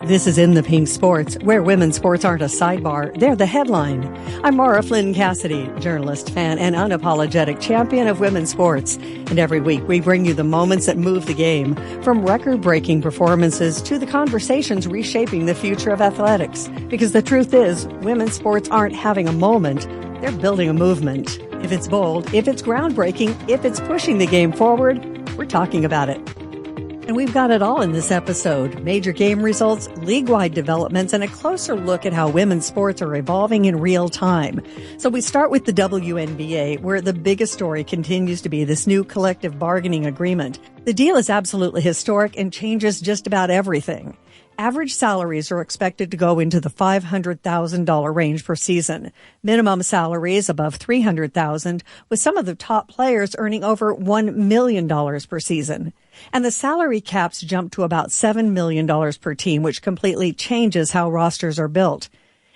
This is In the Pink Sports, where women's sports aren't a sidebar, they're the headline. I'm Flynn Cassidy, journalist, fan, and unapologetic champion of women's sports. And every week we bring you the moments that move the game, from record-breaking performances to the conversations reshaping the future of athletics. Because the truth is, women's sports aren't having a moment, they're building a movement. If it's bold, if it's groundbreaking, if it's pushing the game forward, we're talking about it. And we've got it all in this episode. Major game results, league-wide developments, and a closer look at how women's sports are evolving in real time. So we start with the WNBA, where the biggest story continues to be this new collective bargaining agreement. The deal is absolutely historic and changes just about everything. Average salaries are expected to go into the $500,000 range per season. Minimum salaries above $300,000, with some of the top players earning over $1 million per season. And the salary caps jump to about $7 million per team, which completely changes how rosters are built.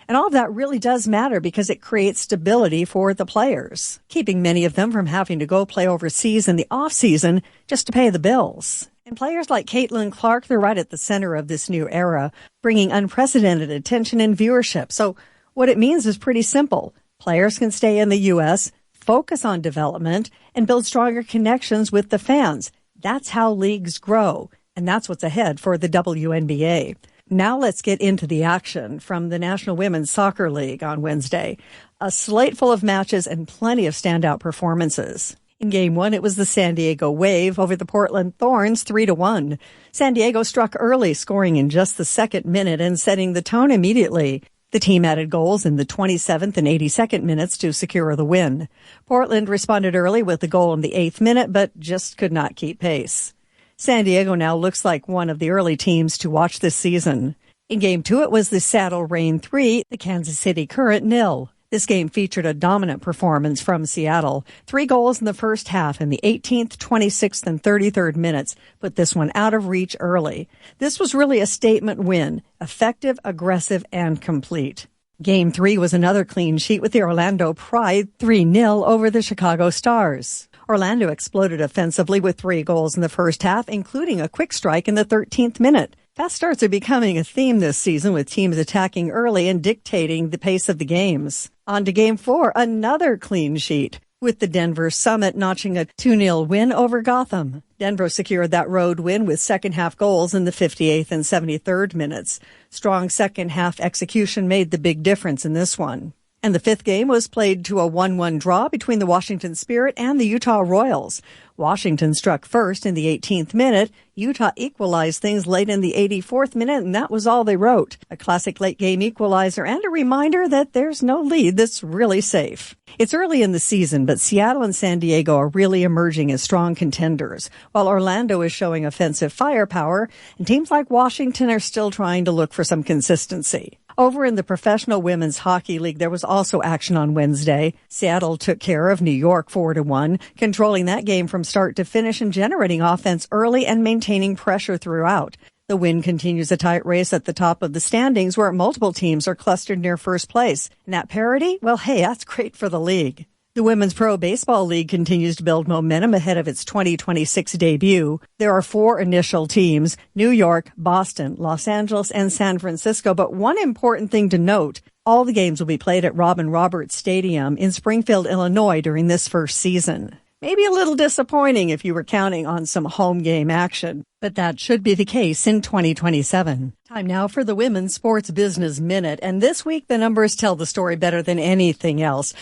And all of that really does matter because it creates stability for the players, keeping many of them from having to go play overseas in the off-season just to pay the bills. And players like Caitlin Clark, they're right at the center of this new era, bringing unprecedented attention and viewership. So what it means is pretty simple. Players can stay in the U.S., focus on development, and build stronger connections with the fans. That's how leagues grow, and that's what's ahead for the WNBA. Now let's get into the action from the National Women's Soccer League on Wednesday. A slate full of matches and plenty of standout performances. In Game 1, it was the San Diego Wave over the Portland Thorns 3-1. San Diego struck early, scoring in just the second minute and setting the tone immediately. The team added goals in the 27th and 82nd minutes to secure the win. Portland responded early with a goal in the 8th minute, but just could not keep pace. San Diego now looks like one of the early teams to watch this season. In Game 2, it was the Seattle Reign 3, the Kansas City Current 0. This game featured a dominant performance from Seattle. 3 goals in the first half in the 18th, 26th, and 33rd minutes put this one out of reach early. This was really a statement win, effective, aggressive, and complete. Game 3 was another clean sheet with the Orlando Pride 3-0 over the Chicago Stars. Orlando exploded offensively with 3 goals in the first half, including a quick strike in the 13th minute. Fast starts are becoming a theme this season, with teams attacking early and dictating the pace of the games. On to Game 4, another clean sheet, with the Denver Summit notching a 2-0 win over Gotham. Denver secured that road win with second-half goals in the 58th and 73rd minutes. Strong second-half execution made the big difference in this one. And the 5th game was played to a 1-1 draw between the Washington Spirit and the Utah Royals. Washington struck first in the 18th minute. Utah equalized things late in the 84th minute, and that was all they wrote. A classic late-game equalizer and a reminder that there's no lead that's really safe. It's early in the season, but Seattle and San Diego are really emerging as strong contenders, while Orlando is showing offensive firepower, and teams like Washington are still trying to look for some consistency. Over in the Professional Women's Hockey League, there was also action on Wednesday. Seattle took care of New York 4-1, controlling that game from start to finish and generating offense early and maintaining pressure throughout. The win continues a tight race at the top of the standings, where multiple teams are clustered near first place. And that parity? Well, hey, that's great for the league. The Women's Pro Baseball League continues to build momentum ahead of its 2026 debut. There are 4 initial teams: New York, Boston, Los Angeles, and San Francisco. But one important thing to note, all the games will be played at Robin Roberts Stadium in Springfield, Illinois during this first season. Maybe a little disappointing if you were counting on some home game action, but that should be the case in 2027. Time now for the Women's Sports Business Minute, and this week the numbers tell the story better than anything else.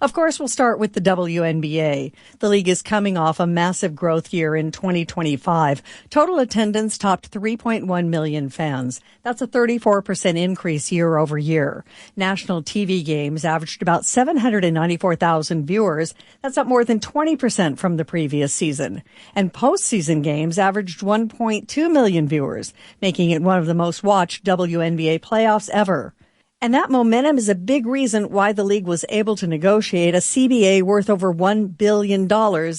Of course, we'll start with the WNBA. The league is coming off a massive growth year in 2025. Total attendance topped 3.1 million fans. That's a 34% increase year over year. National TV games averaged about 794,000 viewers. That's up more than 20% from the previous season. And postseason games averaged 1.2 million viewers, making it one of the most watched WNBA playoffs ever. And that momentum is a big reason why the league was able to negotiate a CBA worth over $1 billion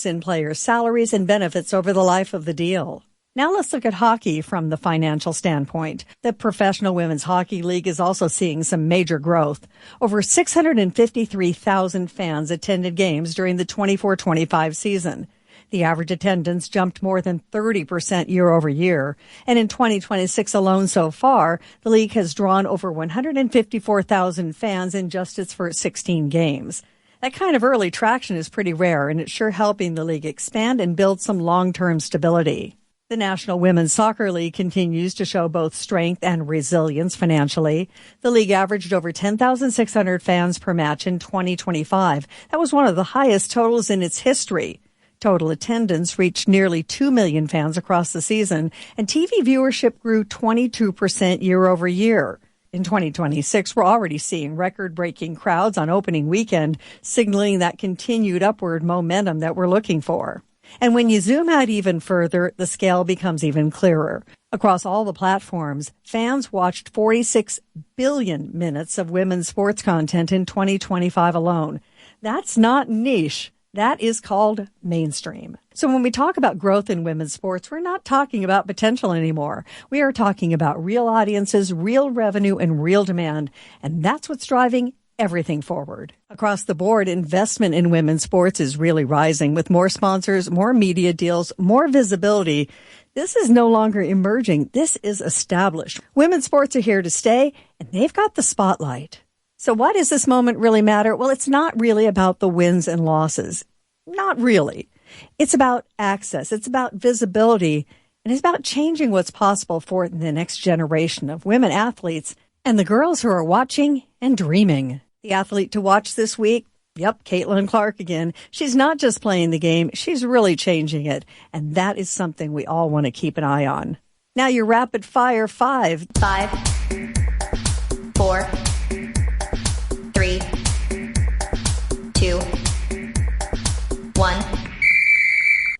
in player salaries and benefits over the life of the deal. Now let's look at hockey from the financial standpoint. The Professional Women's Hockey League is also seeing some major growth. Over 653,000 fans attended games during the 24-25 season. The average attendance jumped more than 30% year over year. And in 2026 alone so far, the league has drawn over 154,000 fans in just its first 16 games. That kind of early traction is pretty rare, and it's sure helping the league expand and build some long-term stability. The National Women's Soccer League continues to show both strength and resilience financially. The league averaged over 10,600 fans per match in 2025. That was one of the highest totals in its history. Total attendance reached nearly 2 million fans across the season, and TV viewership grew 22% year over year. In 2026, we're already seeing record-breaking crowds on opening weekend, signaling that continued upward momentum that we're looking for. And when you zoom out even further, the scale becomes even clearer. Across all the platforms, fans watched 46 billion minutes of women's sports content in 2025 alone. That's not niche. That is called mainstream. So when we talk about growth in women's sports, we're not talking about potential anymore. We are talking about real audiences, real revenue, and real demand. And that's what's driving everything forward. Across the board, investment in women's sports is really rising with more sponsors, more media deals, more visibility. This is no longer emerging. This is established. Women's sports are here to stay, and they've got the spotlight. So why does this moment really matter? Well, it's not really about the wins and losses. Not really. It's about access. It's about visibility. And it's about changing what's possible for the next generation of women athletes and the girls who are watching and dreaming. The athlete to watch this week, Caitlin Clark again. She's not just playing the game, she's really changing it. And that is something we all want to keep an eye on. Now your rapid fire 5. 5, 4, 3, 2, 1.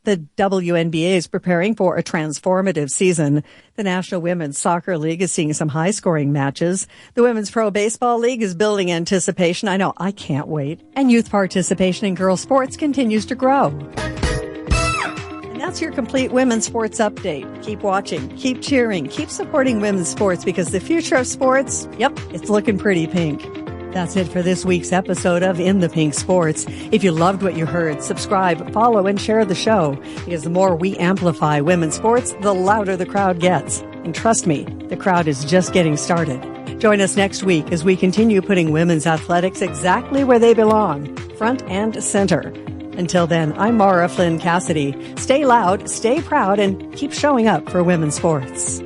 The WNBA is preparing for a transformative season. The National Women's Soccer League is seeing some high-scoring matches. The Women's Pro Baseball League is building anticipation. I know, I can't wait. And youth participation in girls' sports continues to grow. And that's your complete women's sports update. Keep watching, keep cheering, keep supporting women's sports because the future of sports, it's looking pretty pink. That's it for this week's episode of In the Pink Sports. If you loved what you heard, subscribe, follow, and share the show. Because the more we amplify women's sports, the louder the crowd gets. And trust me, the crowd is just getting started. Join us next week as we continue putting women's athletics exactly where they belong, front and center. Until then, I'm Mara Flynn Cassidy. Stay loud, stay proud, and keep showing up for women's sports.